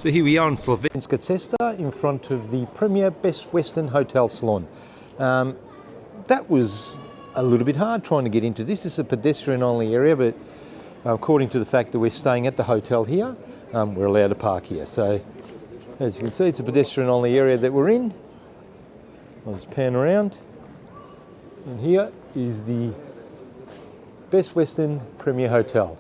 So here we are in Slovenia Cesta in front of the Premier Best Western Hotel Slon. That was a little bit hard trying to get into this. It's a pedestrian only area, but according to the fact that we're staying at the hotel here, we're allowed to park here. So as you can see, it's a pedestrian only area that we're in. I'll just pan around. And here is the Best Western Premier Hotel.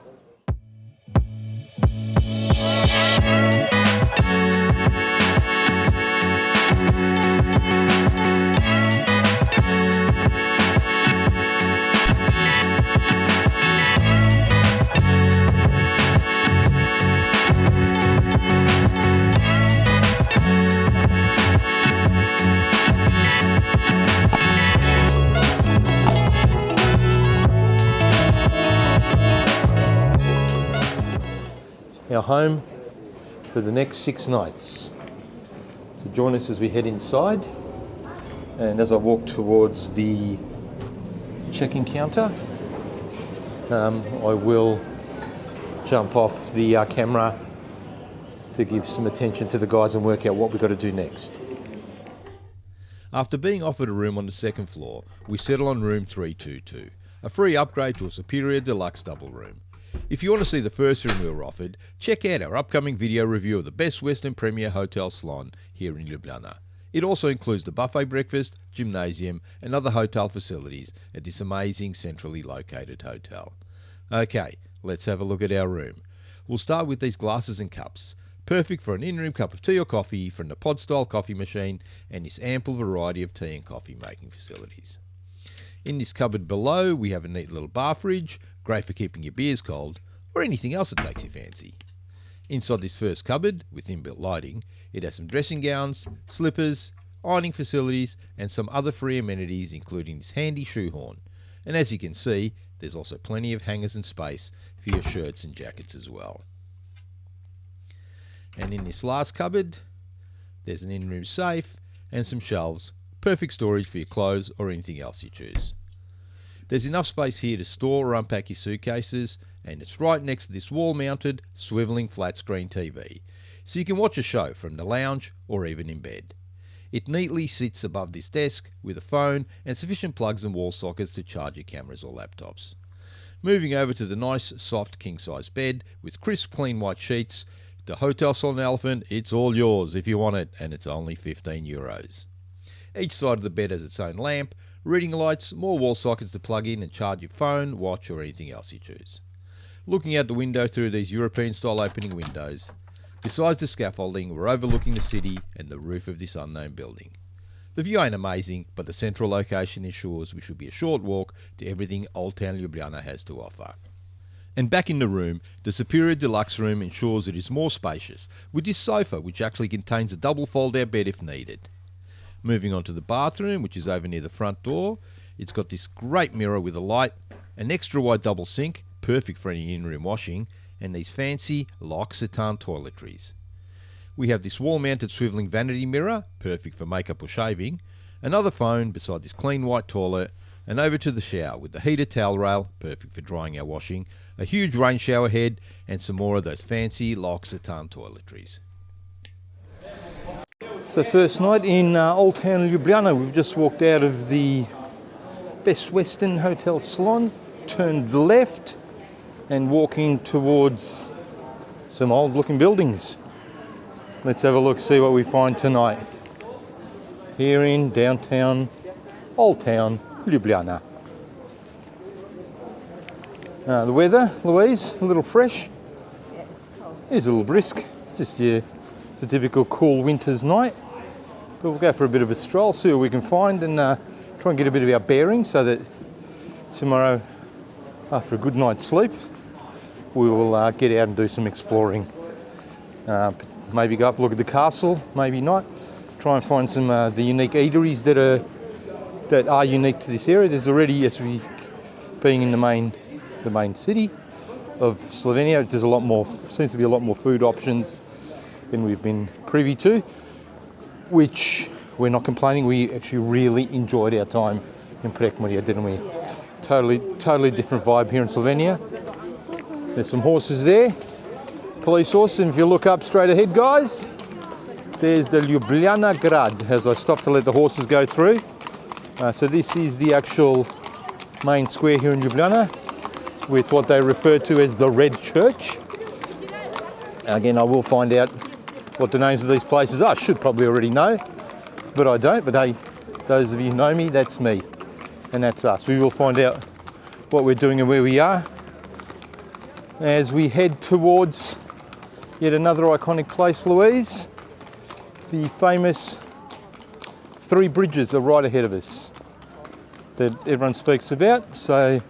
Our home for the next 6 nights. So join us as we head inside, and as I walk towards the check-in counter, I will jump off the camera to give some attention to the guys and work out what we've got to do next. After being offered a room on the second floor, we settle on room 322, a free upgrade to a superior deluxe double room. If you want to see the first room we were offered, check out our upcoming video review of the Best Western Premier Hotel Slon here in Ljubljana. It also includes the buffet breakfast, gymnasium and other hotel facilities at this amazing centrally located hotel. Okay, let's have a look at our room. We'll start with these glasses and cups, perfect for an in-room cup of tea or coffee from the pod-style coffee machine and this ample variety of tea and coffee making facilities. In this cupboard below we have a neat little bar fridge, great for keeping your beers cold, or anything else that takes your fancy. Inside this first cupboard, with inbuilt lighting, it has some dressing gowns, slippers, ironing facilities, and some other free amenities including this handy shoehorn. And as you can see, there's also plenty of hangers and space for your shirts and jackets as well. And in this last cupboard, there's an in-room safe and some shelves, perfect storage for your clothes or anything else you choose. There's enough space here to store or unpack your suitcases, and it's right next to this wall-mounted, swivelling flat-screen TV, so you can watch a show from the lounge or even in bed. It neatly sits above this desk with a phone and sufficient plugs and wall sockets to charge your cameras or laptops. Moving over to the nice, soft, king-size bed with crisp, clean white sheets, the Hotel Slon Elephant, it's all yours if you want it, and it's only €15. Each side of the bed has its own lamp, reading lights, more wall sockets to plug in and charge your phone, watch or anything else you choose. Looking out the window through these European-style opening windows, besides the scaffolding, we're overlooking the city and the roof of this unknown building. The view ain't amazing, but the central location ensures we should be a short walk to everything Old Town Ljubljana has to offer. And back in the room, the superior deluxe room ensures it is more spacious, with this sofa which actually contains a double fold-out bed if needed. Moving on to the bathroom, which is over near the front door, it's got this great mirror with a light, an extra wide double sink, perfect for any in-room washing, and these fancy L'Occitane toiletries. We have this wall-mounted swivelling vanity mirror, perfect for makeup or shaving, another phone beside this clean white toilet, and over to the shower with the heated towel rail, perfect for drying our washing, a huge rain shower head, and some more of those fancy L'Occitane toiletries. So first night in Old Town Ljubljana, we've just walked out of the Best Western Hotel Slon, turned left and walking towards some old looking buildings. Let's have a look, see what we find tonight here in downtown Old Town Ljubljana. The weather, Louise, a little fresh. It's a little brisk. It's a typical cool winter's night. But we'll go for a bit of a stroll, see what we can find, and try and get a bit of our bearings so that tomorrow, after a good night's sleep, we will get out and do some exploring. Maybe go up, look at the castle, maybe not. Try and find some the unique eateries that are unique to this area. There's already, as we being in the main city of Slovenia, there's a lot more, seems to be a lot more food options than we've been privy to, which we're not complaining. We actually really enjoyed our time in Prekmurje, didn't we? Totally different vibe here in Slovenia. There's some horses there. police horse, and if you look up straight ahead, guys, there's the Ljubljana Grad, as I stopped to let the horses go through. So this is the actual main square here in Ljubljana, with what they refer to as the Red Church. Again, I will find out what the names of these places are. I should probably already know, but I don't. But hey, those of you who know me, that's me, and that's us. We will find out what we're doing and where we are as we head towards yet another iconic place, Louise. The famous three bridges are right ahead of us that everyone speaks about. So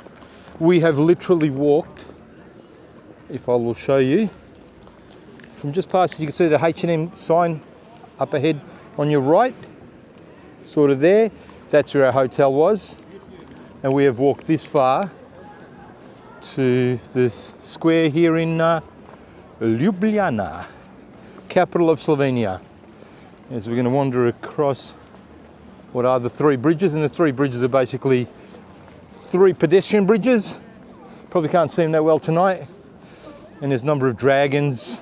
we have literally walked, if I will show you, from just past, you can see the H&M sign up ahead on your right, sort of there. That's where our hotel was. And we have walked this far to the square here in Ljubljana, capital of Slovenia. As we're going to wander across what are the three bridges, and the three bridges are basically three pedestrian bridges. Probably can't see them that well tonight. And there's a number of dragons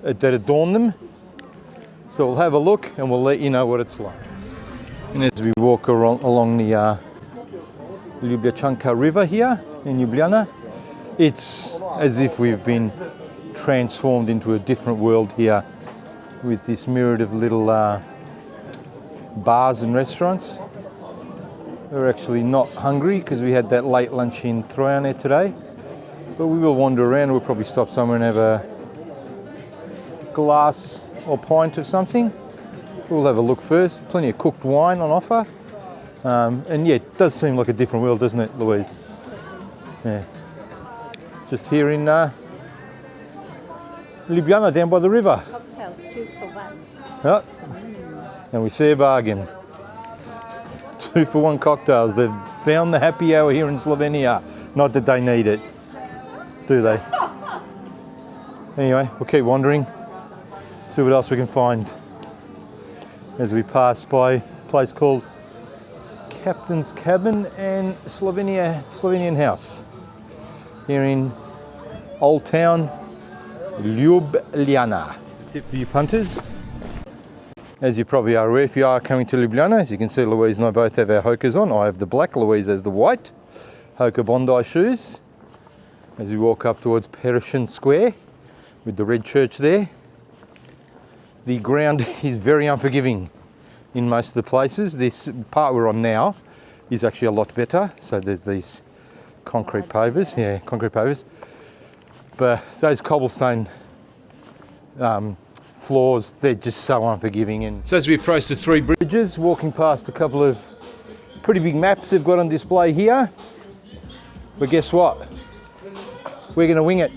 that adorn them. So we'll have a look and we'll let you know what it's like. And as we walk along the Ljubljanica River here in Ljubljana, it's as if we've been transformed into a different world here, with this myriad of little bars and restaurants. We're actually not hungry because we had that late lunch in Trojane today, but we will wander around. We'll probably stop somewhere and have a glass or pint of something. We'll have a look first. Plenty of cooked wine on offer. And yeah, it does seem like a different world, doesn't it, Louise? Yeah. Just here in Ljubljana, down by the river. Cocktails, 2 for 1. Yep. And we see a bargain. 2 for 1 cocktails. They've found the happy hour here in Slovenia. Not that they need it, do they? Anyway, we'll keep wandering, see what else we can find as we pass by a place called Captain's Cabin and Slovenian House here in Old Town Ljubljana. Tip for you punters. As you probably are aware, if you are coming to Ljubljana, as you can see, Louise and I both have our Hokas on. I have the black, Louise has the white Hoka Bondi shoes. As we walk up towards Prešeren Square with the red church there. The ground is very unforgiving in most of the places. This part we're on now is actually a lot better. So there's these concrete pavers, but those cobblestone floors, they're just so unforgiving. And so as we approach the three bridges, walking past a couple of pretty big maps they've got on display here, but guess what? We're going to wing it.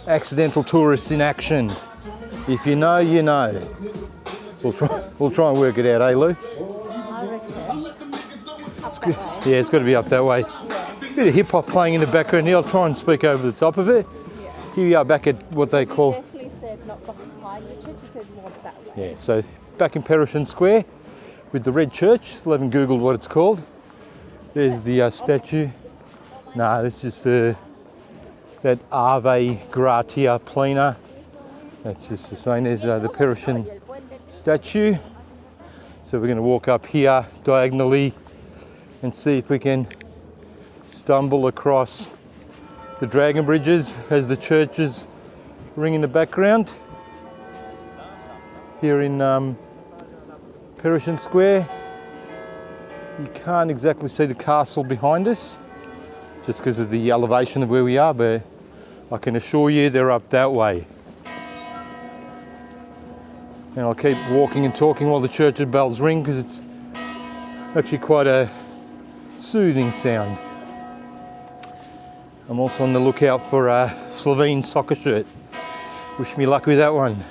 Accidental tourists in action. If you know, you know. We'll try and work it out, eh, Lou? I reckon. Up that way. Yeah, it's got to be up that way. Bit of hip hop playing in the background here. I'll try and speak over the top of it. Here we are back at what they call. Definitely said not behind the church. He said more that way. Yeah, so back in Prešeren Square with the red church. Still haven't googled what it's called. There's the statue. No, it's just that Ave Gratia Plena. That's just the same as the Prešeren statue. So we're going to walk up here diagonally and see if we can stumble across the dragon bridges as the churches ring in the background here in Prešeren Square. You can't exactly see the castle behind us just because of the elevation of where we are, but I can assure you they're up that way. And I'll keep walking and talking while the church bells ring because it's actually quite a soothing sound. I'm also on the lookout for a Slovene soccer shirt. Wish me luck with that one.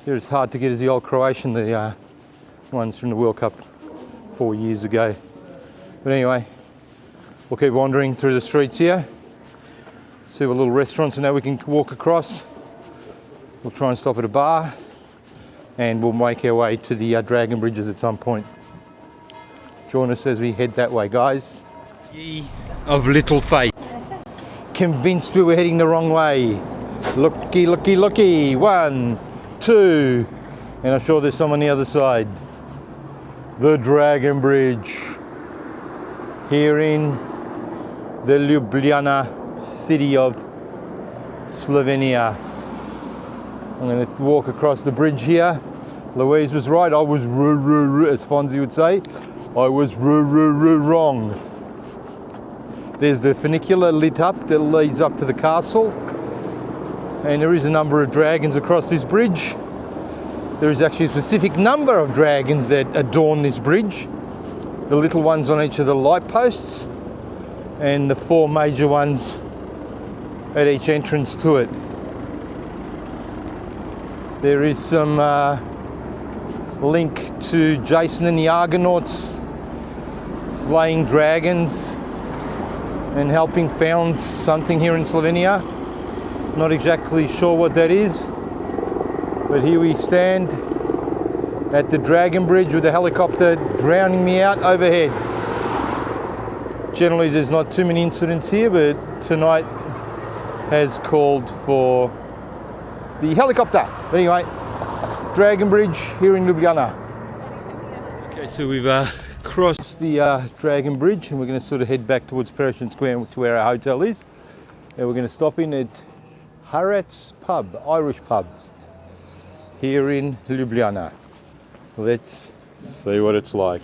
They're as hard to get as the old Croatian, the ones from the World Cup 4 years ago. But anyway, we'll keep wandering through the streets here. See what little restaurants and that we can walk across. We'll try and stop at a bar and we'll make our way to the dragon bridges at some point. Join us as we head that way, guys. Ye of little faith. Convinced we were heading the wrong way. Looky, looky, looky. 1, 2. And I'm sure there's some on the other side. The Dragon Bridge. Here in the Ljubljana city of Slovenia. I'm going to walk across the bridge here. Louise was right. I was as Fonzie would say. I was wrong. There's the funicular lit up that leads up to the castle. And there is a number of dragons across this bridge. There is actually a specific number of dragons that adorn this bridge. The little ones on each of the light posts and the 4 major ones at each entrance to it. There is some link to Jason and the Argonauts slaying dragons and helping found something here in Slovenia. Not exactly sure what that is, but here we stand at the Dragon Bridge with the helicopter drowning me out overhead. Generally there's not too many incidents here, but tonight has called for the helicopter. But anyway, Dragon Bridge here in Ljubljana. Okay, so we've crossed the Dragon Bridge and we're going to sort of head back towards Prešeren Square to where our hotel is. And we're going to stop in at Harat's pub, Irish pub, here in Ljubljana. Let's see what it's like.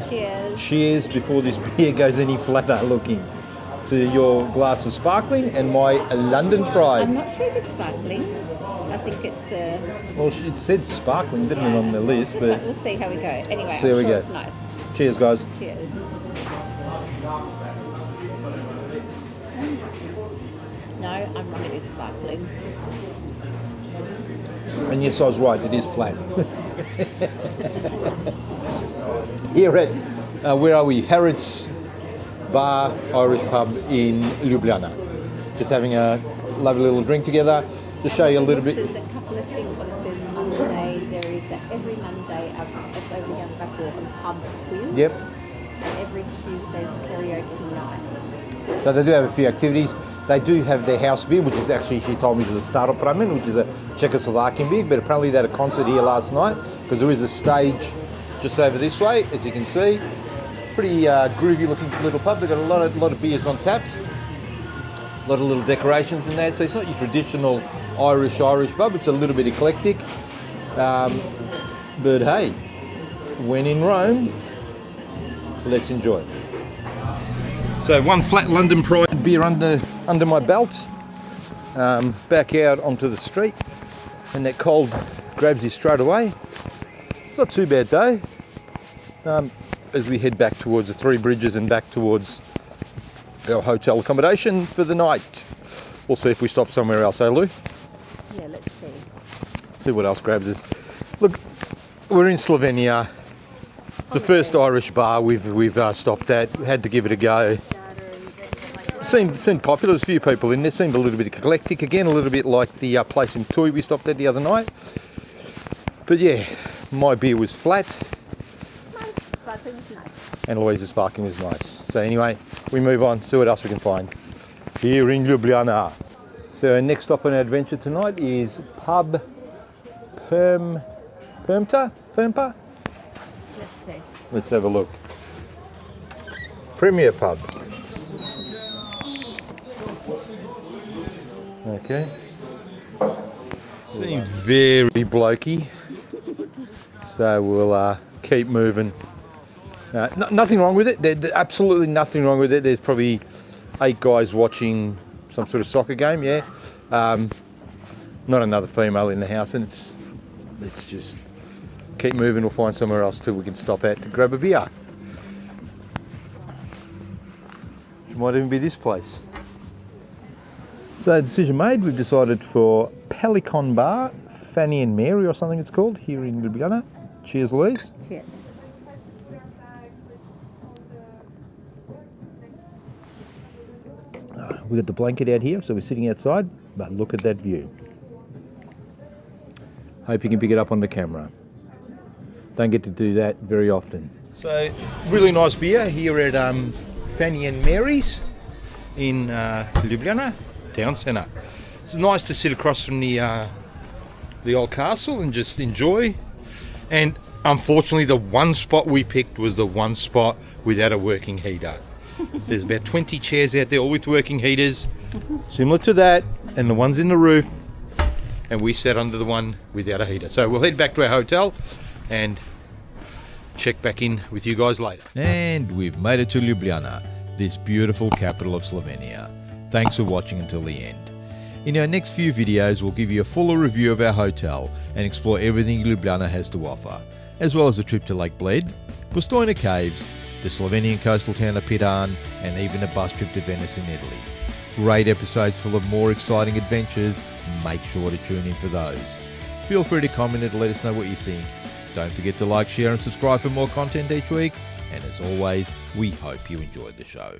Cheers. Cheers before this beer goes any flatter looking. To your glass of sparkling and my London Pride. I'm not sure if it's sparkling. I think it's Well, it said sparkling, didn't it, on the list? But But we'll see how we go. Anyway, See how we I'm sure go. it's nice. cheers, guys. Cheers. No, I'm wrong. It is sparkling. And yes, I was right. It is flat. Here at where are we? Harat's Bar Irish pub in Ljubljana. Just having a lovely little drink together. Just show you a little bit. There's a couple of things. It says Monday. There is every Monday it's over here on the back wall and pub quiz. Yep. And every Tuesday is karaoke night. So they do have a few activities. They do have their house beer, which is actually, she told me, was a Staropramen, which is a Czechoslovakian beer, but apparently they had a concert here last night because there is a stage just over this way, as you can see. Pretty groovy looking little pub. They've got a lot of beers on tap, a lot of little decorations in that. So it's not your traditional Irish pub. It's a little bit eclectic. But hey, when in Rome, let's enjoy. So one flat London Pride beer under my belt. Back out onto the street, and that cold grabs you straight away. It's not too bad though. As we head back towards the Three Bridges and back towards our hotel accommodation for the night. We'll see if we stop somewhere else, Lou? Yeah, let's see. See what else grabs us. Look, we're in Slovenia. It's the first Irish bar we've stopped at. Had to give it a go. Seemed popular. There's a few people in there. Seemed a little bit eclectic again, a little bit like the place in Tui we stopped at the other night. But yeah, my beer was flat. Sparkling is nice. And Louise's sparkling was nice. So anyway, we move on, see what else we can find here in Ljubljana. So our next stop on our adventure tonight is pub Permpa? Let's see. Let's have a look. Premier pub. Okay. Seemed very blokey. So we'll keep moving. Nothing wrong with it. There's absolutely nothing wrong with it. There's probably 8 guys watching some sort of soccer game, yeah. Not another female in the house, and let's just keep moving. We'll find somewhere else till we can stop at to grab a beer. It might even be this place. So decision made. We've decided for Pelican Bar, Fany Mary or something it's called, here in Ljubljana. Cheers, Louise. Cheers. We've got the blanket out here, so we're sitting outside, but look at that view. Hope you can pick it up on the camera. Don't get to do that very often. So, really nice beer here at Fany Mary's. in Ljubljana town centre. It's nice to sit across from the old castle and just enjoy. And unfortunately, the one spot we picked was the one spot without a working heater. There's about 20 chairs out there, all with working heaters, similar to that, and the ones in the roof. And we sat under the one without a heater. So we'll head back to our hotel and check back in with you guys later. And we've made it to Ljubljana, this beautiful capital of Slovenia. Thanks for watching until the end. In our next few videos, we'll give you a fuller review of our hotel and explore everything Ljubljana has to offer, as well as a trip to Lake Bled, Postojna Caves, the Slovenian coastal town of Piran, and even a bus trip to Venice in Italy. Great episodes full of more exciting adventures. Make sure to tune in for those. Feel free to comment and let us know what you think. Don't forget to like, share and subscribe for more content each week. And as always, we hope you enjoyed the show.